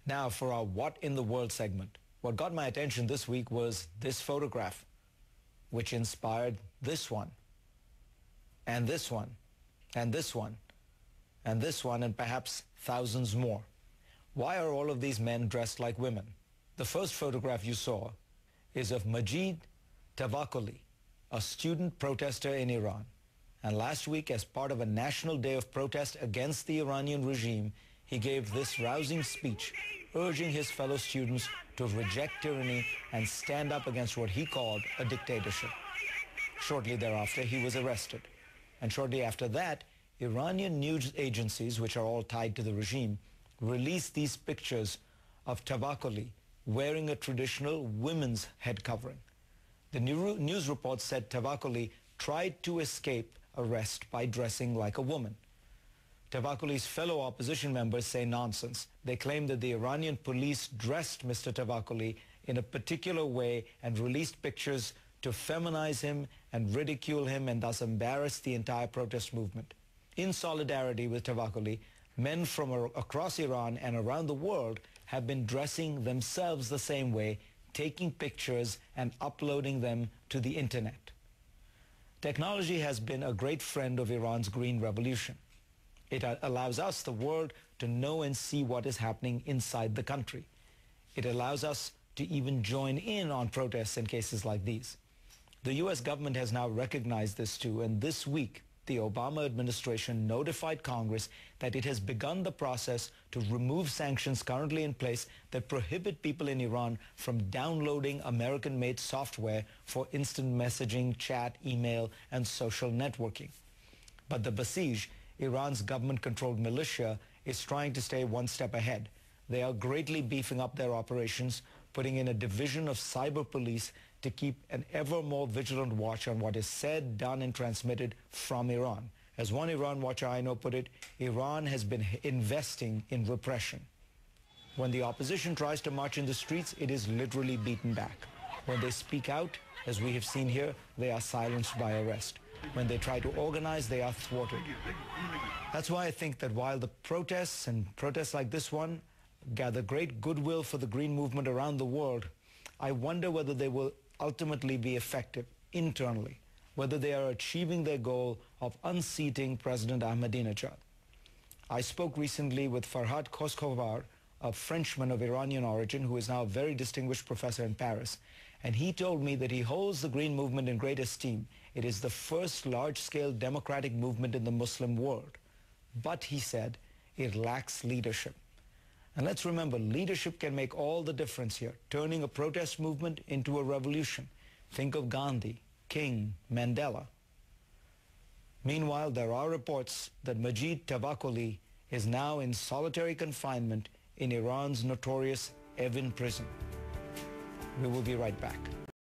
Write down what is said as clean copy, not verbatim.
Now for our What in the World segment. What got my attention this week was this photograph, which inspired this one, and this one, and this one, and this one, and perhaps thousands more. Why are all of these men dressed like women? The first photograph you saw is of Majid Tavakkoli, a student protester in Iran. And last week, as part of a national day of protest against the Iranian regime, he gave this rousing speech urging his fellow students to reject tyranny and stand up against what he called a dictatorship. Shortly thereafter, he was arrested. And shortly after that, Iranian news agencies, which are all tied to the regime, released these pictures of Tavakkoli wearing a traditional women's head covering. The news report said Tavakkoli tried to escape arrest by dressing like a woman. Tavakkoli's fellow opposition members say nonsense. They claim that the Iranian police dressed Mr. Tavakkoli in a particular way and released pictures to feminize him and ridicule him and thus embarrass the entire protest movement. In solidarity with Tavakkoli, men from across Iran and around the world have been dressing themselves the same way, taking pictures and uploading them to the internet. Technology has been a great friend of Iran's Green Revolution. It allows us, the world, to know and see what is happening inside the country. It allows us to even join in on protests in cases like these. The U.S. government has now recognized this too, and this week, the Obama administration notified Congress that it has begun the process to remove sanctions currently in place that prohibit people in Iran from downloading American-made software for instant messaging, chat, email, and social networking. But the Basij, Iran's government-controlled militia, is trying to stay one step ahead. They are greatly beefing up their operations, putting in a division of cyber police to keep an ever more vigilant watch on what is said, done, and transmitted from Iran. As one Iran watcher I know put it, Iran has been investing in repression. When the opposition tries to march in the streets, it is literally beaten back. When they speak out, as we have seen here, they are silenced by arrest. When they try to organize, they are thwarted. That's why I think that while the protests and protests like this one gather great goodwill for the green movement around the world, I wonder whether they will ultimately be effective internally, whether they are achieving their goal of unseating President Ahmadinejad. I spoke recently with Farhad Khoskovar, a Frenchman of Iranian origin who is now a very distinguished professor in Paris, and he told me that he holds the green movement in great esteem. It is the first large-scale democratic movement in the Muslim world. But, he said, it lacks leadership. And let's remember, leadership can make all the difference here, turning a protest movement into a revolution. Think of Gandhi, King, Mandela. Meanwhile, there are reports that Majid Tavakkoli is now in solitary confinement in Iran's notorious Evin prison. We will be right back.